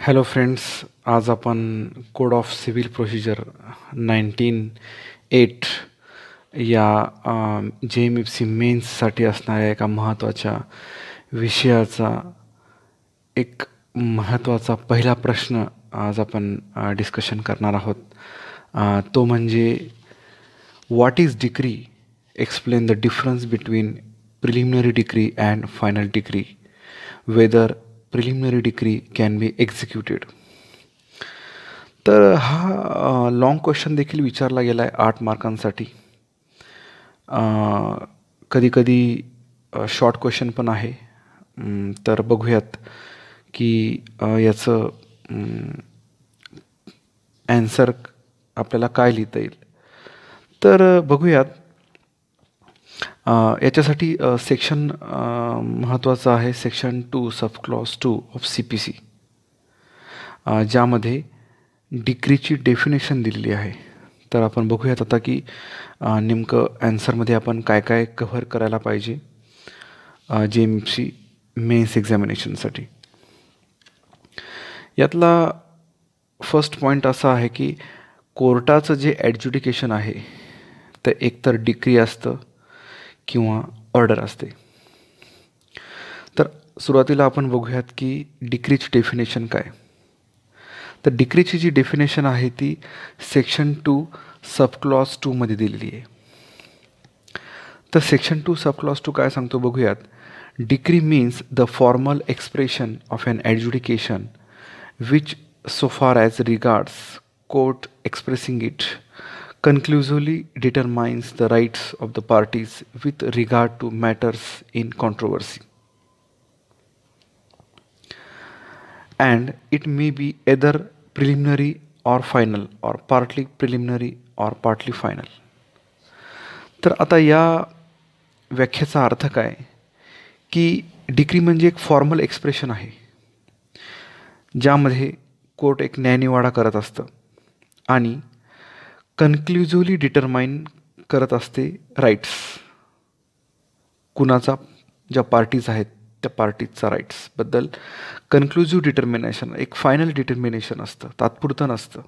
Hello friends, आज आपण code of civil procedure 1908 या JMFC मेन्ससाठी असणाऱ्या एका महत्त्वाच्या विषयाचा एक महत्त्वाचा पहिला प्रश्न आज आपण डिस्कशन करणार आहोत. तो म्हणजे what is degree? Explain the difference between preliminary degree and final degree. Whether preliminary degree can be executed. तर हा लॉंग क्वेश्चन देखील विचारला गेला आहे 8 मार्कांसाठी. कधीकधी शॉर्ट क्वेश्चन पण आहे. तर बघूयात की याचं ॲन्सर आपल्याला काय लिहिता येईल. तर बघूयात. याच्यासाठी सेक्शन महत्त्वाचं आहे, section 2 sub clause 2 of CPC, ज्यामध्ये डिग्रीची डेफिनेशन दिलेली आहे. तर आपण बघूयात आता की नेमकं ॲन्सरमध्ये आपण काय काय कव्हर करायला पाहिजे JMFC मेन्स एक्झामिनेशनसाठी. यातला फर्स्ट पॉईंट असा आहे की कोर्टाचं जे ॲडज्युडिकेशन आहे ते एकतर डिग्री असतं किंवा ऑर्डर असते. तर सुरुवातीला आपण बघूयात की डिग्रीची डेफिनेशन काय. तर डिग्रीची जी डेफिनेशन आहे ती सेक्शन 2 सब क्लॉज 2 मध्ये दिलेली आहे. तर सेक्शन 2 सब क्लॉज 2 काय सांगतो बघूयात. Degree means the formal expression of an adjudication which so far as regards court expressing it conclusively determines the rights of the parties with regard to matters in controversy, and it may be either preliminary or final or partly preliminary or partly final. तर आता या व्याख्येचा अर्थ काय की degree म्हणजे एक formal expression आहे ज्यामध्ये कोर्ट एक न्यायनिवाडा करत असतं आणि कन्क्लुझिव्हली डिटरमाइन करत असते राईट्स. कुणाचा, ज्या पार्टीज आहेत त्या पार्टीजचा राईट्सबद्दल कन्क्लुझिव्ह डिटर्मिनेशन, एक फायनल डिटर्मिनेशन असतं, तात्पुरतं नसतं.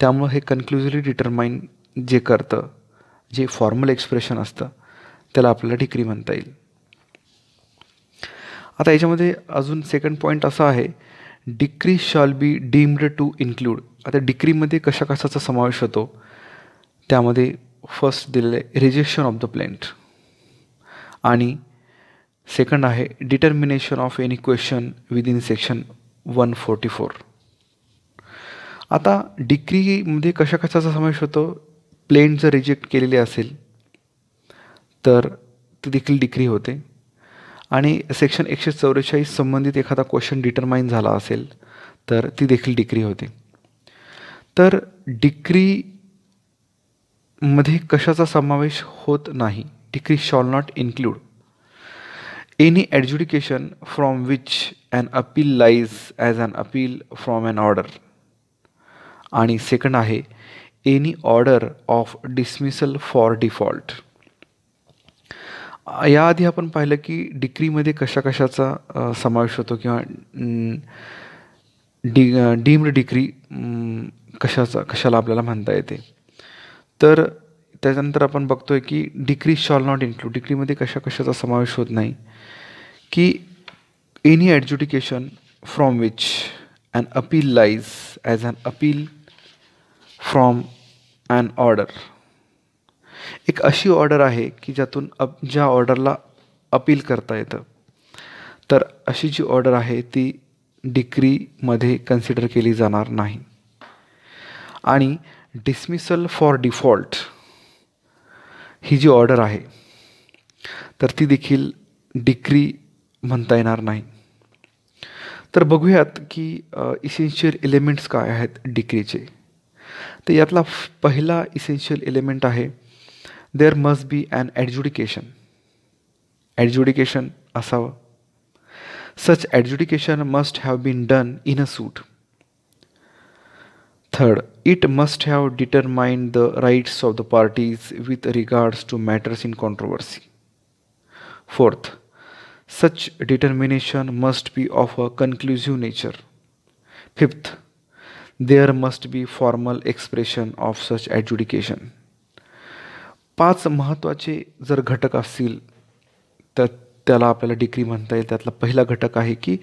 त्यामुळं हे कन्क्लुझिव्हली डिटरमाइन जे करतं, जे फॉर्मल एक्सप्रेशन असतं, त्याला आपल्याला डिग्री म्हणता येईल. आता याच्यामध्ये अजून सेकंड पॉईंट असा आहे, degree shall be deemed to include. आता डिग्रीमध्ये कशा कशाचा समावेश होतो त्यामध्ये फर्स्ट दिलेलं आहे रिजेक्शन ऑफ द प्लेंट आणि सेकंड आहे determination of any question within section 144. आता डिग्रीमध्ये कशा कशाचा समावेश होतो. प्लेंट जर रिजेक्ट केलेली असेल तर ती देखील डिग्री होते आणि सेक्शन 144 संबंधित एखादा क्वेश्चन डिटरमाइन झाला असेल तर ती देखील डिग्री होते. तर डिग्रीमध्ये कशाचा समावेश होत नाही. Degree shall not include any adjudication from which an appeal lies as an appeal from an order. आणि सेकंड आहे any order of dismissal for default. याआधी आपण पाहिलं की डिग्रीमध्ये कशा कशाचा समावेश होतो किंवा डीम्ड डिग्री कशाला आपल्याला म्हणता येते. तर त्याच्यानंतर आपण बघतोय की डिग्री शॉल नॉट इन्क्लूड, डिग्रीमध्ये कशा कशाचा समावेश होत नाही की any adjudication from which an appeal lies as an appeal from an order. एक अशी ऑर्डर आहे की ज्यातून ज्या ऑर्डरला अपील करता येतं, तर अशी जी ऑर्डर आहे ती डिग्रीमध्ये कन्सिडर केली जाणार नाही. आणि डिसमिसल फॉर डिफॉल्ट ही जी ऑर्डर आहे तर ती देखील डिग्री म्हणता येणार नाही. तर बघूयात की इसेन्शियल एलिमेंट्स काय आहेत डिग्रीचे. तर यातला पहिला इसेन्शियल एलिमेंट आहे there must be an adjudication. Adjudication असावं. Such adjudication must have been done in a suit. Third, it must have determined the rights of the parties with regards to matters in controversy. Fourth, such determination must be of a conclusive nature. Fifth, there must be formal expression of such adjudication. 5 महत्त्वाचे जर घटक असतील तर त्याला आपल्याला degree म्हणता येईल. त्यातला पहिला घटक आहे की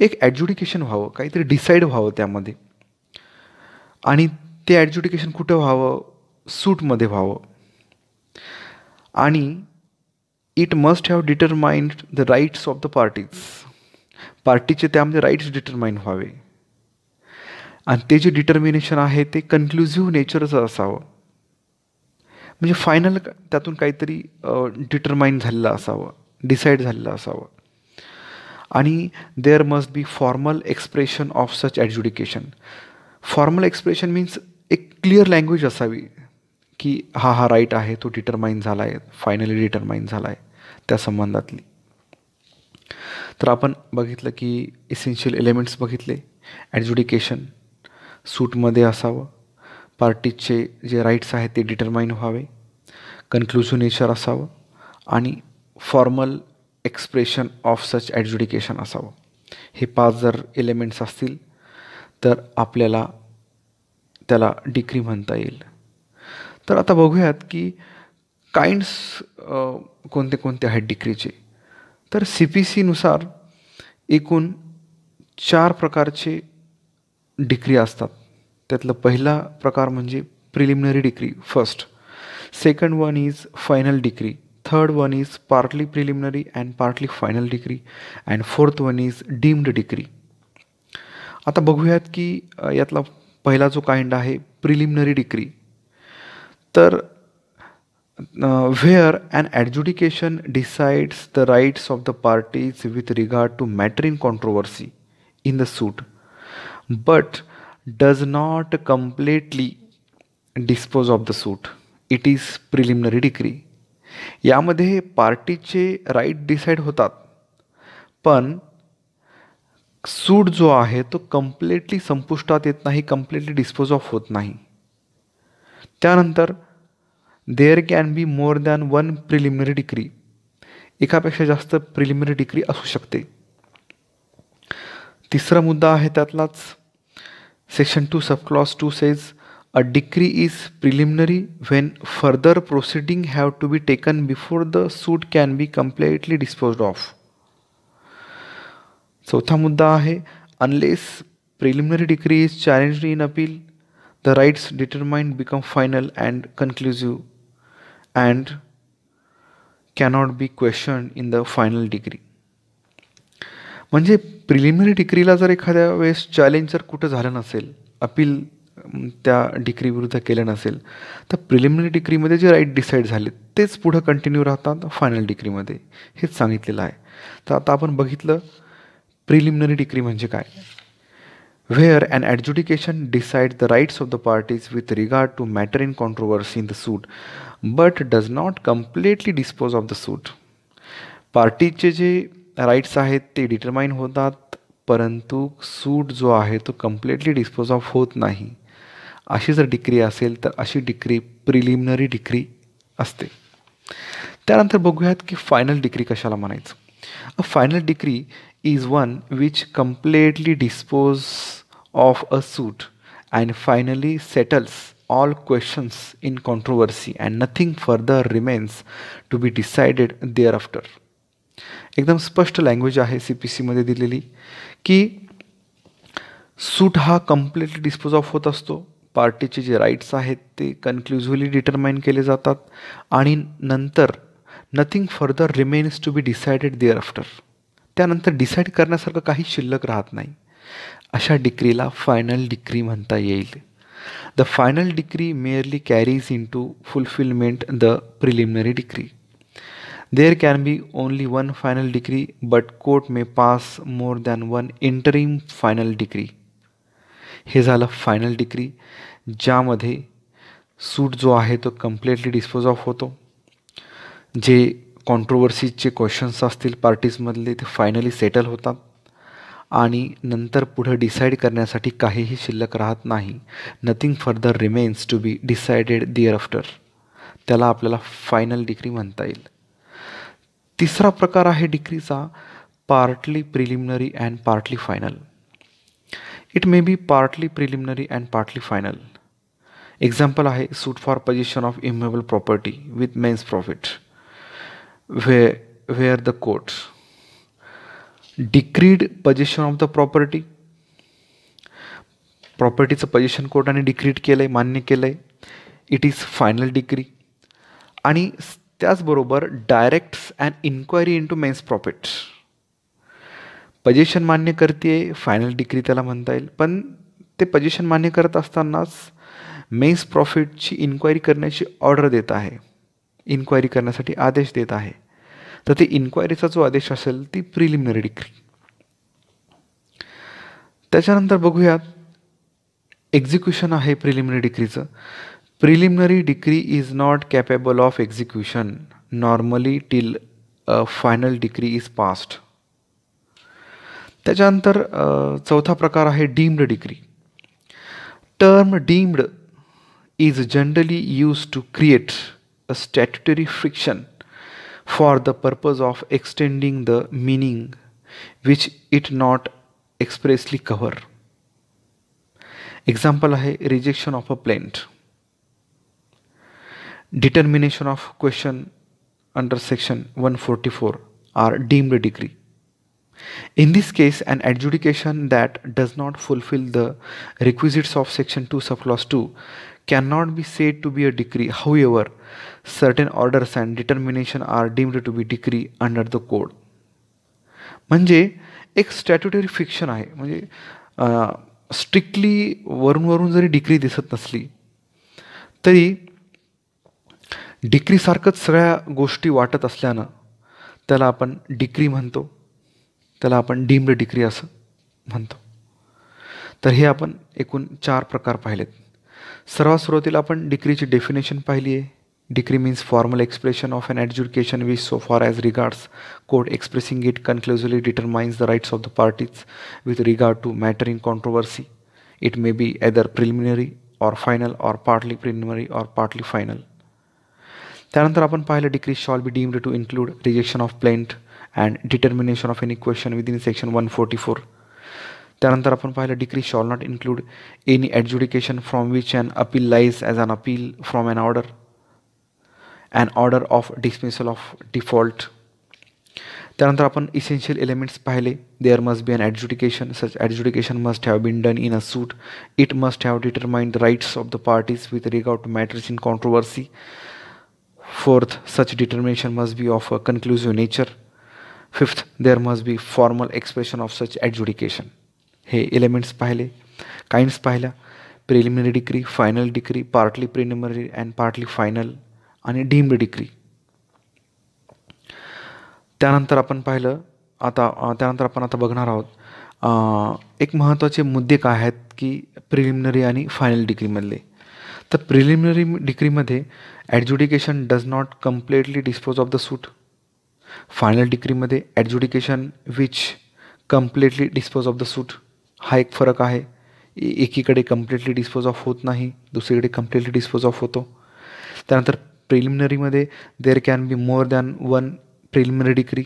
एक ॲड्ज्युडिकेशन व्हावं, काहीतरी डिसाईड व्हावं त्यामध्ये. आणि ते ॲड्ज्युडिकेशन कुठं व्हावं? सूटमध्ये व्हावं. आणि it must have determined the rights of the parties. पार्टीचे त्यामध्ये राईट्स डिटरमाइन व्हावे. आणि ते जे डिटर्मिनेशन आहे ते कन्क्लुझिव्ह नेचरचं असावं. म्हणजे फायनल त्यातून काहीतरी डिटरमाइन झालेलं असावं, डिसाईड झालेलं असावं. आणि there must be formal expression of such adjudication. Formal expression means एक क्लिअर लँग्वेज असावी की हा राईट आहे, तो डिटरमाइन झाला आहे, फायनली डिटरमाइन झाला आहे त्या संबंधातली. तर आपण बघितलं की इसेन्शियल एलिमेंट्स बघितले. ॲड्ज्युडिकेशन सूटमध्ये असावं, पार्टीचे जे राईट्स आहेत ते डिटरमाइन व्हावे, कन्क्लुझिव्ह नेचर असावं आणि फॉर्मल एक्सप्रेशन ऑफ सच ॲड्ज्युडिकेशन असावं. हे 5 जर एलिमेंट्स असतील तर आपल्याला त्याला डिग्री म्हणता येईल. तर आता बघूयात की काइंड्स कोणते कोणते आहेत डिग्रीचे. तर CPC-नुसार एकूण 4 प्रकारचे डिग्री असतात. त्यातला पहिला प्रकार म्हणजे preliminary degree first. Second one is final degree. Third one is partly preliminary and partly final degree. And fourth one is deemed degree. आता बघूयात की यातला पहिला जो काइंड आहे प्रिलिमिनरी डिग्री. तर where an adjudication decides the rights of the parties with regard to matter in controversy in the suit but does not completely dispose of the suit, it is preliminary degree. यामध्ये पार्टीचे right decide होतात पण सूट जो आहे तो completely संपुष्टात येत नाही, कम्प्लिटली डिस्पोज ऑफ होत नाही. त्यानंतर there can be more than one preliminary degree. एकापेक्षा जास्त प्रिलिमिनरी डिग्री असू शकते. तिसरा मुद्दा आहे त्यातलाच. Section 2 subclause 2 says a degree is preliminary when further proceeding have to be taken before the suit can be completely disposed of. चौथा मुद्दा आहे unless preliminary degree is challenged in appeal the rights determined become final and conclusive and cannot be questioned in the final degree. म्हणजे preliminary डिग्रीला जर एखाद्या वेळेस challenge जर कुठं झालं नसेल, अपील त्या डिग्री विरुद्ध केलं नसेल, तर प्रिलिमिनरी डिग्रीमध्ये जे राईट डिसाईड झाले तेच पुढं कंटिन्यू राहतात फायनल डिग्रीमध्ये. हेच सांगितलेलं आहे. तर आता आपण बघितलं प्रिलिमिनरी डिग्री म्हणजे काय. Where an adjudication decides the rights of the parties with regard to matter in controversy in the suit but does not completely dispose of the suit. पार्टीचे जे राईट्स आहेत ते डिटरमाइन होतात परंतु सूट जो आहे तो कम्प्लिटली डिस्पोज ऑफ होत नाही. अशी जर डिग्री असेल तर अशी डिग्री प्रिलिमिनरी डिग्री असते. त्यानंतर बघूयात की फायनल डिग्री कशाला म्हणायचं. A final degree is one which completely disposes of a suit and finally settles all questions in controversy and nothing further remains to be decided thereafter. एकदम स्पष्ट language आहे CPC-मध्ये दिलेली की सूट हा कम्प्लिटली डिस्पोज ऑफ होत असतो. पार्टीचे जे राईट्स आहेत ते कन्क्लुझिव्हली डिटरमाइन केले जातात आणि नंतर nothing further remains to be decided there after. त्यानंतर डिसाईड करण्यासारखं काही शिल्लक राहत नाही. अशा डिग्रीला फायनल डिग्री म्हणता येईल. The final degree merely carries in to fulfilment the preliminary degree. There can be only one final degree but court may pass more than one interim final degree. हे झालं फायनल डिग्री ज्यामध्ये सूट जो आहे तो completely dispose of होतो. जे कॉन्ट्रोवर्सीचे questions असतील पार्टीजमधले ते फायनली सेटल होतात आणि नंतर पुढं डिसाईड करण्यासाठी काहीही शिल्लक राहत नाही. Nothing further remains to be decided there after. त्याला आपल्याला फायनल डिग्री म्हणता येईल. तिसरा प्रकार आहे डिग्रीचा partly preliminary and partly final. It may be partly preliminary and partly final. Example आहे suit for possession of immovable property with mesne profit, where the court decreed possession of the property. प्रॉपर्टीचं possession कोर्टाने decreed केलं आहे, मान्य केलं आहे. It is final decree. आणि त्याचबरोबर directs and inquiry into mesne profit. Possession मान्य करते, फायनल डिग्री त्याला म्हणता येईल. पण ते पोझिशन मान्य करत असतानाच मेन्स प्रॉफिटची इन्क्वायरी करण्याची ऑर्डर देत आहे, इन्क्वायरी करण्यासाठी आदेश देत आहे. तर ते इन्क्वायरीचा जो आदेश असेल ती प्रिलिमिनरी डिक्री. त्याच्यानंतर बघूयात एक्झिक्युशन आहे प्रिलिमिनरी डिक्रीचं. Preliminary decree is not capable of execution normally till a final decree is passed. त्याच्यानंतर चौथा प्रकार आहे deemed decree. Term deemed is generally use to create a statutory fiction for the purpose of extending the meaning which it not expressly cover. Example आहे rejection of a plaint, determination of question under section 144 are deemed decree. In this case, an adjudication that does not fulfill the requisites of section 2 subclause 2 cannot be said to be a decree. However, certain orders and determination are deemed to be decree under the code. म्हणजे एक statutory fiction आहे. म्हणजे strictly वरून जरी decree दिसत नसली तरी डिक्रीसारखंच सगळ्या गोष्टी वाटत असल्यानं त्याला आपण डिक्री म्हणतो, त्याला आपण डीम्ड डिक्री असं म्हणतो. तर हे आपण एकूण 4 प्रकार पाहिलेत. सर्वात सुरुवातीला आपण डिक्रीची डेफिनेशन पाहिली आहे. Decree means formal expression of an adjudication which so far as regards court expressing it conclusively determines the rights of the parties with regard to matter in controversy. It may be either preliminary or final or partly preliminary or partly final. त्यानंतर आपण पाहिलं decree shall be deemed to include rejection of plaint and determination of any question within section 144. त्यानंतर आपण पाहिलं decree shawl not include any adjudication from which an appeal lies as an appeal from an order of dismissal of default. त्यानंतर आपण essential elements पाहिले. There must be an adjudication. Such adjudication must have been done in a suit. It must have determined the rights of the parties with regard to matters in controversy. Fourth, such determination must be of a conclusive nature. Fifth, there must be formal expression of such adjudication. हे elements पाहिले. Kinds पाहिल्या. Preliminary decree, final decree, partly preliminary and partly final आणि deemed decree. त्यानंतर आपण आता बघणार आहोत एक महत्त्वाचे मुद्दे काय आहेत की प्रिलिमिनरी आणि फायनल डिक्रीमधले. तर प्रिलिमिनरी डिक्रीमध्ये adjudication does not completely dispose of the suit. Final डिक्रीमध्ये adjudication which completely dispose of the suit. हा एक फरक आहे. एकीकडे कम्प्लिटली डिस्पोज ऑफ होत नाही, दुसरीकडे कम्प्लिटली डिस्पोज ऑफ होतो. त्यानंतर प्रिलिमिनरीमध्ये there can be more than one preliminary decree.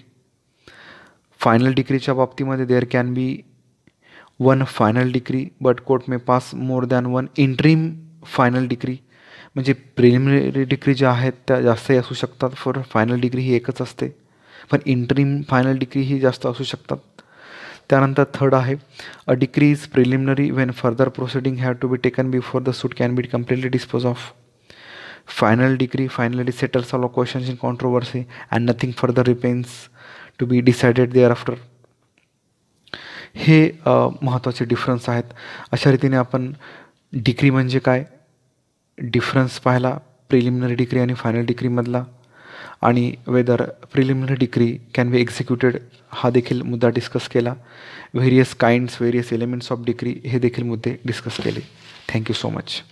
Final डिक्रीच्या बाबतीमध्ये there can be one final decree but court may pass more than one interim final decree. म्हणजे preliminary decree ज्या आहेत त्या जास्तही असू शकतात, फॉर फायनल डिग्री ही एकच असते, पण इंटरिम फायनल डिग्री ही जास्त असू शकतात. त्यानंतर थर्ड आहे a decree is preliminary when further proceeding have to be taken before the suit can be completely dispose of. Final decree finally settles all questions in controversy and nothing further remains to be decided there after. हे महत्त्वाचे difference आहेत. अशा रीतीने आपण degree म्हणजे काय, difference पाहिला preliminary degree आणि फायनल डिग्रीमधला, आणि whether preliminary degree can be executed हा देखील मुद्दा डिस्कस केला. Various kinds, various elements of degree हे देखील मुद्दे डिस्कस केले. Thank you so much.